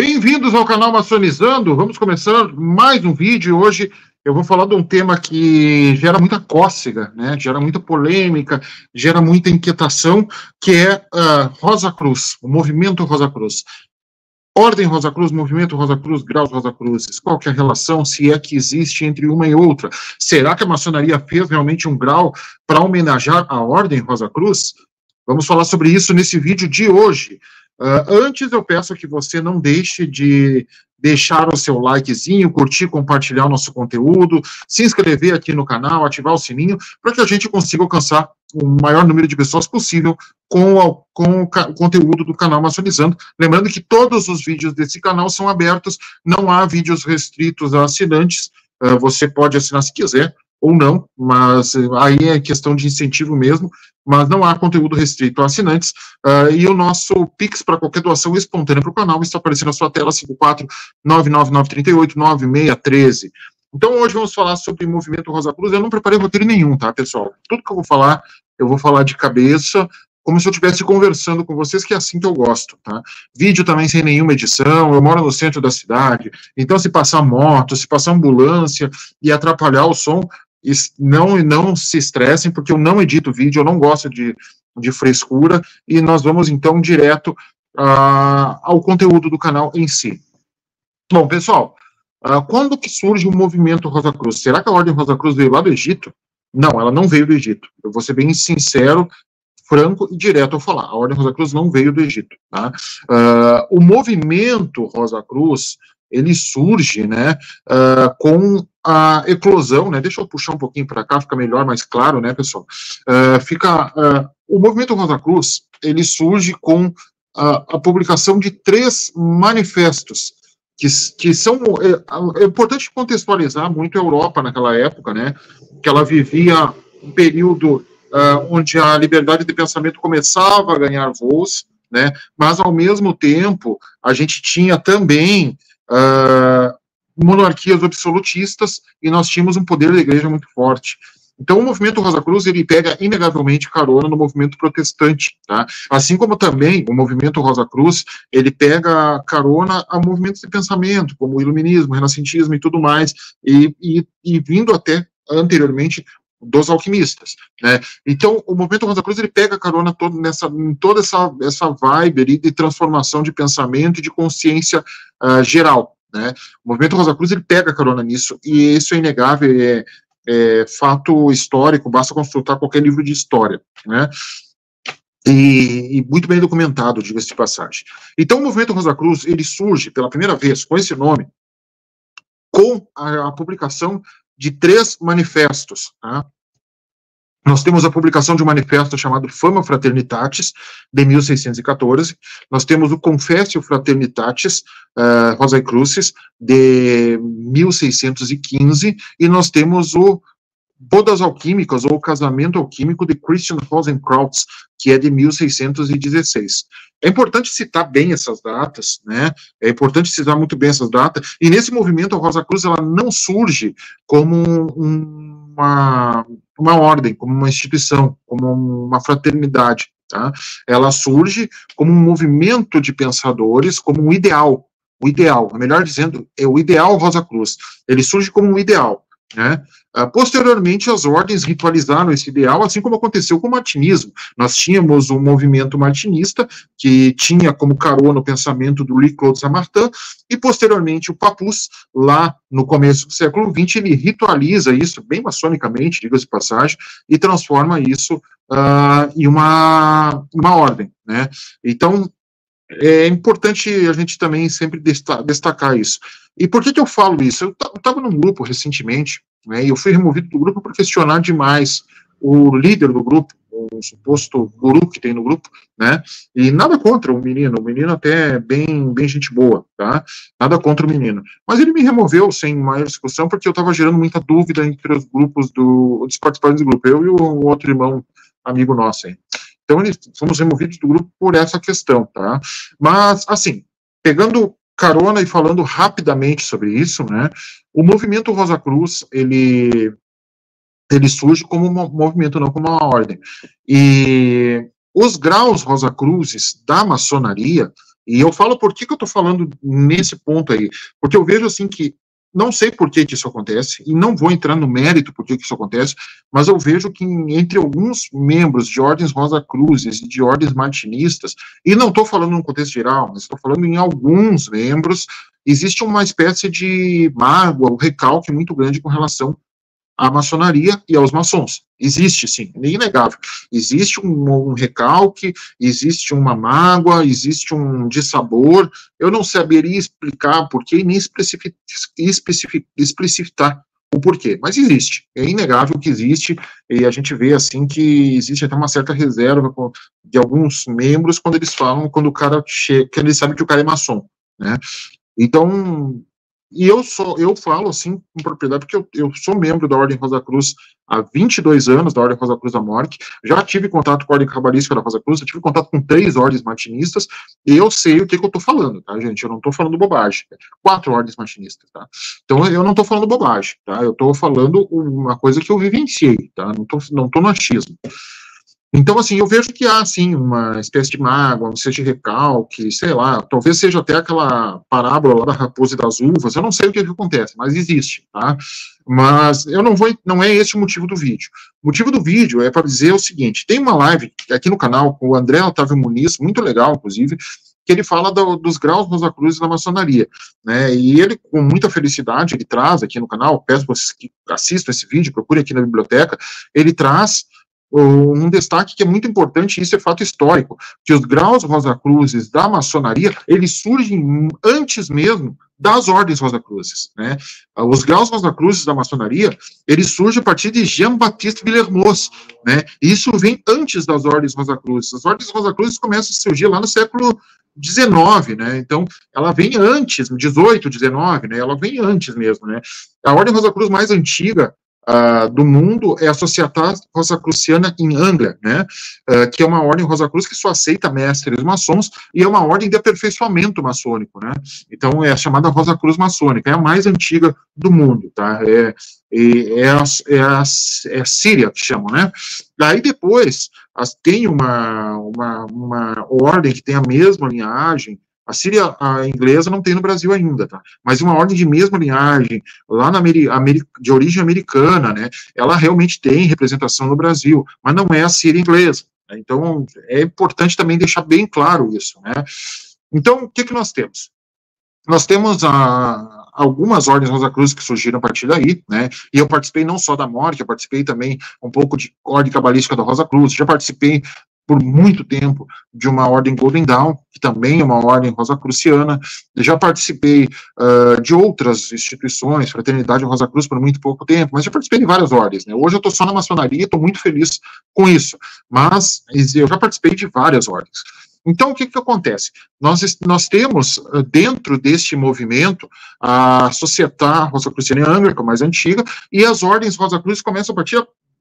Bem-vindos ao canal Maçonizando. Vamos começar mais um vídeo. Hoje eu vou falar de um tema que gera muita cócega, né? Gera muita polêmica, gera muita inquietação, que é Rosa Cruz, o movimento Rosa Cruz. Ordem Rosa Cruz, movimento Rosa Cruz, graus Rosa Cruzes. Qual que é a relação, se é que existe entre uma e outra? Será que a maçonaria fez realmente um grau para homenagear a Ordem Rosa Cruz? Vamos falar sobre isso nesse vídeo de hoje. Antes, eu peço que você não deixe de deixar o seu likezinho, curtir, compartilhar o nosso conteúdo, se inscrever aqui no canal, ativar o sininho, para que a gente consiga alcançar o maior número de pessoas possível com o conteúdo do canal Maçonizando. Lembrando que todos os vídeos desse canal são abertos, não há vídeos restritos a assinantes, você pode assinar se quiser, ou não, mas aí é questão de incentivo mesmo, mas não há conteúdo restrito a assinantes, e o nosso Pix para qualquer doação espontânea para o canal está aparecendo na sua tela, 54999389613. Então hoje vamos falar sobre o movimento Rosa Cruz. Eu não preparei roteiro nenhum, tá, pessoal? Tudo que eu vou falar de cabeça, como se eu estivesse conversando com vocês, que é assim que eu gosto, tá? Vídeo também sem nenhuma edição, eu moro no centro da cidade, então se passar moto, se passar ambulância e atrapalhar o som, não se estressem, porque eu não edito vídeo, eu não gosto de frescura, e nós vamos então direto ao conteúdo do canal em si. Bom, pessoal, quando que surge o movimento Rosa Cruz? Será que a Ordem Rosa Cruz veio lá do Egito? Não, ela não veio do Egito. Eu vou ser bem sincero, franco e direto ao falar. A Ordem Rosa Cruz não veio do Egito, tá? O movimento Rosa Cruz, ele surge, né, com a eclosão, né, deixa eu puxar um pouquinho para cá, fica melhor, mais claro, né, pessoal, o movimento Rosa Cruz, ele surge com a publicação de 3 manifestos, que são, é importante contextualizar muito a Europa naquela época, né, que ela vivia um período onde a liberdade de pensamento começava a ganhar voos, né, mas ao mesmo tempo a gente tinha também monarquias absolutistas, e nós tínhamos um poder da igreja muito forte. Então, o movimento Rosa Cruz, ele pega inegavelmente carona no movimento protestante, tá? Assim como também o movimento Rosa Cruz, ele pega carona a movimentos de pensamento, como o iluminismo, o renascentismo e tudo mais, e vindo até anteriormente dos alquimistas, né? Então, o movimento Rosa Cruz, ele pega carona em toda essa vibe ali de transformação de pensamento e de consciência geral, né? O movimento Rosa Cruz, ele pega carona nisso, e isso é inegável, é fato histórico, basta consultar qualquer livro de história, né? E muito bem documentado, diga-se de passagem. Então, o movimento Rosa Cruz, ele surge pela primeira vez com esse nome, com a publicação de 3 manifestos, tá? Nós temos a publicação de um manifesto chamado Fama Fraternitatis, de 1614, nós temos o Confessio Fraternitatis, Rosae Crucis, de 1615, e nós temos o Bodas Alquímicas, ou o Casamento Alquímico, de Christian Rosenkreutz, que é de 1616. É importante citar bem essas datas, né? É importante citar muito bem essas datas, e nesse movimento a Rosa Cruz, ela não surge como uma ordem, como uma instituição, como uma fraternidade, tá? Ela surge como um movimento de pensadores, como um ideal, melhor dizendo, é o ideal Rosa Cruz, ele surge como um ideal, né? Posteriormente, as ordens ritualizaram esse ideal, assim como aconteceu com o martinismo. Nós tínhamos o movimento martinista, que tinha como carona o pensamento do Louis-Claude Saint-Martin, e posteriormente o Papus, lá no começo do século XX, ele ritualiza isso, bem maçonicamente, diga-se de passagem, e transforma isso em uma ordem, né? Então, é importante a gente também sempre destacar isso. E por que eu falo isso? Eu estava num grupo recentemente, né, e eu fui removido do grupo por questionar demais o líder do grupo, o suposto guru que tem no grupo, né, e nada contra o menino até é bem gente boa, tá, nada contra o menino, mas ele me removeu sem maior discussão, porque eu estava gerando muita dúvida entre os grupos dos participantes do grupo, eu e o outro irmão amigo nosso aí. Então, fomos removidos do grupo por essa questão, tá, mas, assim, pegando carona e falando rapidamente sobre isso, né, o movimento Rosa Cruz, ele surge como um movimento, não como uma ordem. E os graus Rosa Cruzes da maçonaria, E eu falo por que eu estou falando nesse ponto aí, porque eu vejo assim que não sei por que isso acontece, e não vou entrar no mérito por que isso acontece, mas eu vejo que entre alguns membros de ordens Rosa-Cruzes e de ordens martinistas, e não estou falando no contexto geral, mas estou falando em alguns membros, existe uma espécie de mágoa, um recalque muito grande com relação à maçonaria e aos maçons. Existe, sim, é inegável. Existe um recalque, existe uma mágoa, existe um dissabor. Eu não saberia explicar porquê e nem explicitar o porquê, mas existe. É inegável que existe, e a gente vê, assim, que existe até uma certa reserva de alguns membros quando eles falam, quando o cara chega, que eles sabem que o cara é maçom, né? Então, e eu falo assim com propriedade, porque eu sou membro da Ordem Rosa Cruz há 22 anos, da Ordem Rosa Cruz da Morte, já tive contato com a Ordem Cabalística da Rosa Cruz, eu tive contato com 3 ordens martinistas, e eu sei o que eu estou falando, tá, gente? Eu não estou falando bobagem. 4 ordens martinistas, tá? Então, eu não estou falando bobagem, tá? Eu estou falando uma coisa que eu vivenciei, tá? Não tô no achismo. Então, assim, eu vejo que há, sim, uma espécie de mágoa, uma espécie de recalque, sei lá, talvez seja até aquela parábola lá da raposa e das uvas, eu não sei o que acontece, mas existe, tá? Mas eu não é esse o motivo do vídeo. O motivo do vídeo é para dizer o seguinte, tem uma live aqui no canal com o André Otávio Muniz, muito legal, inclusive, que ele fala dos graus Rosacruzes na maçonaria, né, e ele, com muita felicidade, ele traz aqui no canal, peço para vocês que assistam esse vídeo, procure aqui na biblioteca, ele traz um destaque que é muito importante, e isso é fato histórico, que os graus Rosacruzes da maçonaria, eles surgem antes mesmo das ordens Rosacruzes, né? Os graus Rosacruzes da maçonaria, eles surgem a partir de Jean-Baptiste Villermoz, né? E isso vem antes das ordens Rosacruzes. As ordens Rosacruzes começam a surgir lá no século XIX, né? Então, ela vem antes, no 18, 19, né? Ela vem antes mesmo, né? A ordem Rosacruz mais antiga do mundo é a Societas Rosacruciana em Angra, né, que é uma ordem Rosacruz que só aceita mestres maçons e é uma ordem de aperfeiçoamento maçônico, né, então é a chamada Rosacruz maçônica, é a mais antiga do mundo, tá, é a Síria que chamam, né, daí depois tem uma ordem que tem a mesma linhagem. A Síria, a inglesa, não tem no Brasil ainda, tá? Mas uma ordem de mesma linhagem, lá de origem americana, né? Ela realmente tem representação no Brasil, mas não é a Síria inglesa. Né? Então, é importante também deixar bem claro isso, né? Então, o que nós temos? Nós temos algumas ordens Rosacruzes que surgiram a partir daí, né, e eu participei não só da Morte, eu participei também um pouco de ordem cabalística da Rosa Cruz, já participei por muito tempo de uma ordem Golden Dawn, que também é uma ordem rosacruciana, já participei de outras instituições, Fraternidade Rosa Cruz por muito pouco tempo, mas já participei de várias ordens, né, hoje eu estou só na maçonaria e estou muito feliz com isso, mas eu já participei de várias ordens. Então, o que acontece? Nós temos, dentro deste movimento, a Societas Rosacruciana em Angra, que é a mais antiga, e as ordens Rosacruzes começam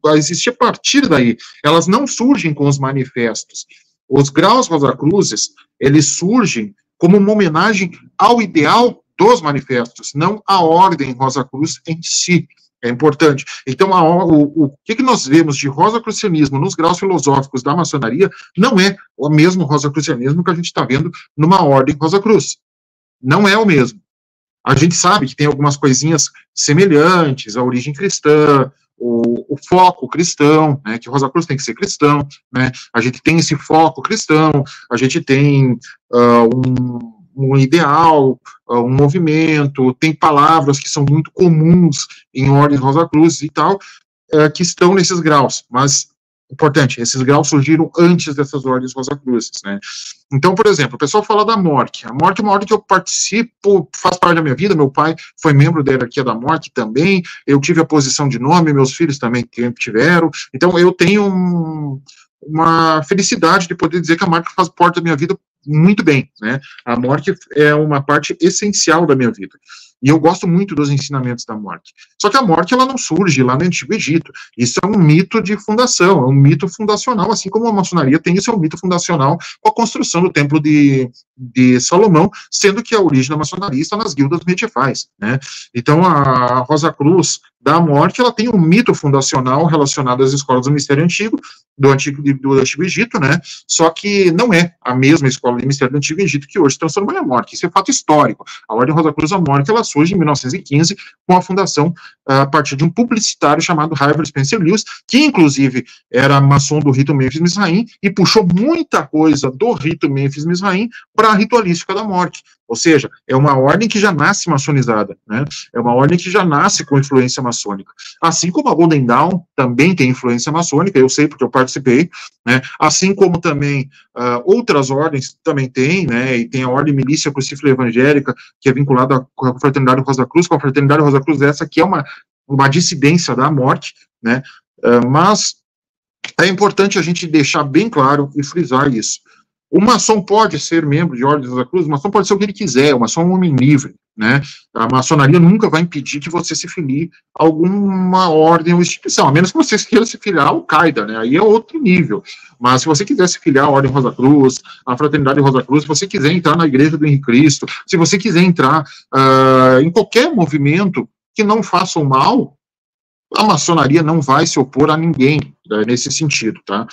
a existir a partir daí. Elas não surgem com os manifestos. Os graus Rosacruzes, eles surgem como uma homenagem ao ideal dos manifestos, não à ordem Rosacruz em si. É importante. Então, o que nós vemos de rosacrucianismo nos graus filosóficos da maçonaria não é o mesmo rosacrucianismo que a gente está vendo numa ordem Rosacruz. Não é o mesmo. A gente sabe que tem algumas coisinhas semelhantes, a origem cristã, o foco cristão, né, que o Rosa Cruz tem que ser cristão, né, a gente tem esse foco cristão, a gente tem um ideal, um movimento, tem palavras que são muito comuns em ordens Rosa Cruz e tal, que estão nesses graus, mas, importante, esses graus surgiram antes dessas ordens Rosa Cruzes, né. Então, por exemplo, o pessoal fala da Morte. A Morte é uma ordem que eu participo, faz parte da minha vida, meu pai foi membro da hierarquia da Morte também, eu tive a posição de nome, meus filhos também tiveram, então eu tenho uma felicidade de poder dizer que a Morte faz parte da minha vida muito bem, né, a Morte é uma parte essencial da minha vida. E eu gosto muito dos ensinamentos da Morte. Só que a Morte, ela não surge lá no Antigo Egito. Isso é um mito de fundação, é um mito fundacional, assim como a maçonaria tem isso, é um mito fundacional com a construção do templo de de Salomão, sendo que a origem da maçonaria está nas guildas medievais, né? Então, a Rosa Cruz da Morte, ela tem um mito fundacional relacionado às escolas do Mistério Antigo, do Antigo Egito, né? Só que não é a mesma escola de mistério do Antigo Egito que hoje se transformou em Morte. Isso é fato histórico. A Ordem Rosa Cruz da Morte, ela surge em 1915 com a fundação a partir de um publicitário chamado Harvey Spencer Lewis, que inclusive era maçom do rito Memphis Mizraim e puxou muita coisa do rito Memphis Mizraim para a ritualística da morte. Ou seja, é uma ordem que já nasce maçonizada, né? É uma ordem que já nasce com influência maçônica. Assim como a Golden Dawn também tem influência maçônica, eu sei porque eu participei, né? Assim como também outras ordens também tem, né? E tem a Ordem Milícia Crucífera Evangélica, que é vinculada com a Fraternidade Rosa Cruz, com a Fraternidade Rosa Cruz essa que é uma dissidência da morte, né? Mas é importante a gente deixar bem claro e frisar isso. O maçom pode ser membro de Ordem Rosa Cruz, o maçom pode ser o que ele quiser, o maçom é um homem livre, né? A maçonaria nunca vai impedir que você se filie a alguma ordem ou instituição, a menos que você queira se filiar ao Al-Qaeda, né? Aí é outro nível. Mas se você quiser se filiar à Ordem Rosa Cruz, à Fraternidade Rosa Cruz, se você quiser entrar na Igreja do Henrique Cristo, se você quiser entrar em qualquer movimento que não faça o mal, a maçonaria não vai se opor a ninguém, né, nesse sentido, tá?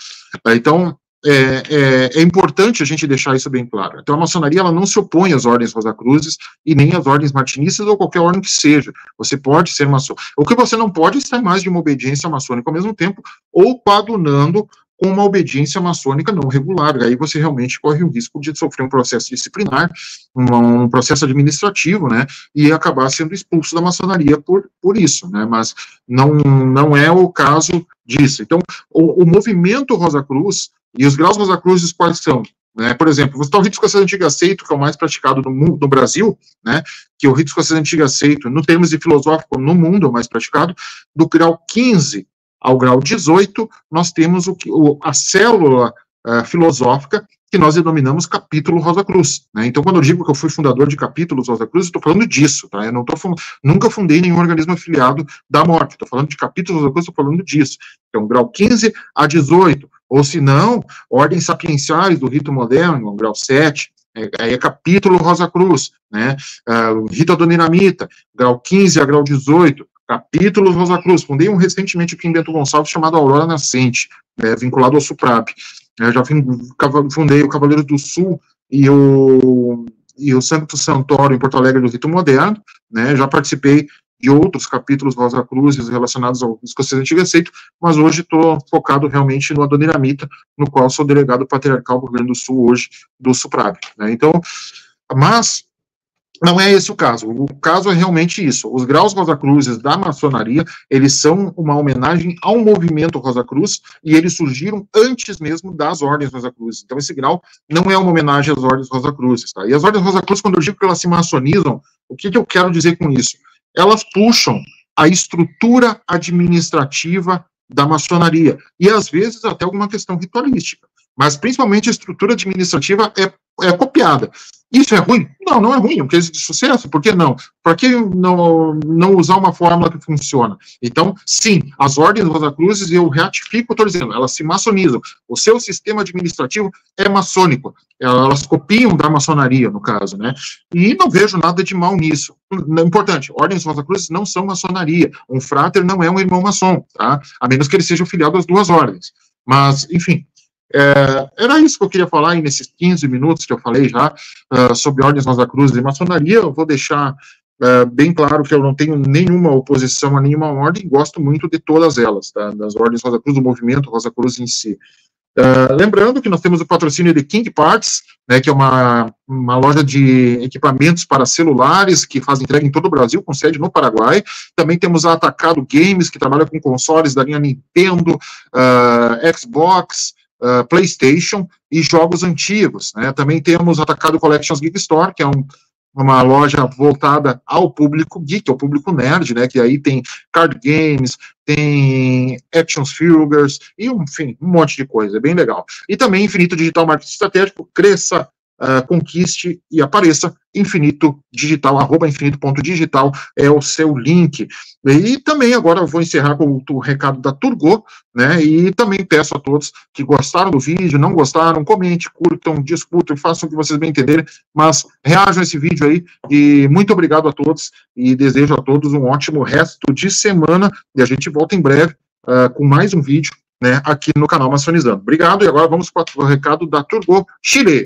Então, é importante a gente deixar isso bem claro. Então, a maçonaria, ela não se opõe às ordens rosacruzes e nem às ordens martinistas ou qualquer ordem que seja. Você pode ser maçom. O que você não pode é estar mais de uma obediência maçônica ao mesmo tempo ou coadunando com uma obediência maçônica não regular. Aí você realmente corre o risco de sofrer um processo disciplinar, um processo administrativo, né, e acabar sendo expulso da maçonaria por isso, né, mas não é o caso disso. Então, o movimento Rosa Cruz e os graus Rosa Cruzes quais são? Né, por exemplo, você está o rito escocês antigo aceito, que é o mais praticado no Brasil, né, que o rito escocês antigo aceito, no termos de filosófico, no mundo é o mais praticado, do grau 15 ao grau 18, nós temos a célula filosófica que nós denominamos capítulo Rosa Cruz, né? Então, quando eu digo que eu fui fundador de capítulos Rosa Cruz, eu estou falando disso, tá? Eu nunca fundei nenhum organismo afiliado da morte, estou falando de capítulos Rosa Cruz, estou falando disso. Então, grau 15 a 18, ou se não, ordens sapienciais do rito moderno, grau 7, aí é capítulo Rosa Cruz, né? Rito Adoniramita, grau 15 a grau 18, capítulos Rosa Cruz. Fundei recentemente aqui em Bento Gonçalves chamado Aurora Nascente, vinculado ao SUPRAP. Eu já fundei o Cavaleiros do Sul e o Santo Santoro em Porto Alegre do Rito Moderno, né? Já participei de outros capítulos Rosa Cruzes relacionados ao escocês antigo aceito, mas hoje estou focado realmente no Adoniramita, no qual sou delegado patriarcal do Rio Grande do Sul hoje, do SUPRAP, né? Então, mas não é esse o caso. O caso é realmente isso. Os graus Rosa Cruzes da maçonaria, eles são uma homenagem ao movimento Rosa Cruz e eles surgiram antes mesmo das ordens Rosa Cruzes. Então, esse grau não é uma homenagem às ordens Rosa Cruzes, tá? E as ordens Rosa Cruzes, quando eu digo que elas se maçonizam, o que eu quero dizer com isso? Elas puxam a estrutura administrativa da maçonaria e, às vezes, até alguma questão ritualística. Mas, principalmente, a estrutura administrativa é copiada. Isso é ruim? Não, não é ruim, é um case de sucesso, por que não? Por que não usar uma fórmula que funciona? Então, sim, as ordens Rosa Cruzes, eu ratifico, estou dizendo, elas se maçonizam. O seu sistema administrativo é maçônico, elas copiam da maçonaria, no caso, né? E não vejo nada de mal nisso. Importante, ordens Rosa Cruzes não são maçonaria, um fráter não é um irmão maçom, tá? A menos que ele seja filiado às duas ordens. Mas, enfim, era isso que eu queria falar aí nesses 15 minutos que eu falei já sobre ordens Rosa Cruz e maçonaria. Eu vou deixar bem claro que eu não tenho nenhuma oposição a nenhuma ordem, gosto muito de todas elas, tá? Das ordens Rosa Cruz, do movimento Rosa Cruz em si. Lembrando que nós temos o patrocínio de King Parts, né, que é uma loja de equipamentos para celulares que faz entrega em todo o Brasil, com sede no Paraguai. Também temos a Atacado Games, que trabalha com consoles da linha Nintendo, Xbox, PlayStation e jogos antigos, né? Também temos Atacado Collections Geek Store, que é uma loja voltada ao público geek, ao público nerd, né? Que aí tem card games, tem action figures e, enfim, um monte de coisa, é bem legal. E também Infinito Digital Marketing Estratégico, cresça, conquiste e apareça Infinito Digital, @infinito.digital é o seu link. E também agora eu vou encerrar com o recado da Turgot, né, e também peço a todos que gostaram do vídeo, não gostaram, comente, curtam, discutam, façam o que vocês bem entenderem, mas reajam a esse vídeo aí, e muito obrigado a todos, e desejo a todos um ótimo resto de semana, e a gente volta em breve com mais um vídeo, né, aqui no canal Maçonizando. Obrigado, e agora vamos para o recado da Turgot Chile.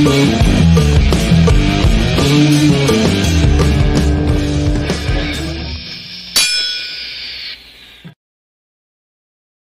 Thank you.